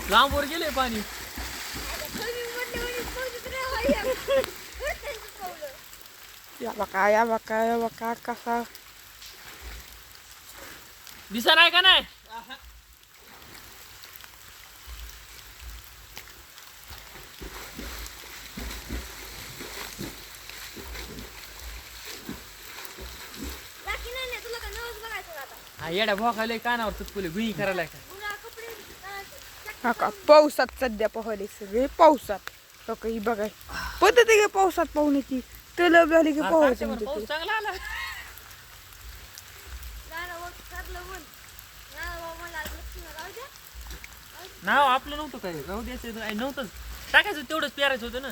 लांबवर गेले पाणी. या बघा कसा दिसा नाही का नाही. हा येड्या भोकाले कानावर तुटकुले गुई करायला का. हा का पावसात सध्या पोहले सगळे पावसात लोक ही बघाय पद्धत आहे का पावसात पोहण्याची तलब झाली की पोहायचं म्हणते पाऊस ते. चांगला आला. नाव आपलं नव्हतं काय राहू द्यायचं नव्हतंच टाकायचं तेवढंच पेरायचं होतं ना.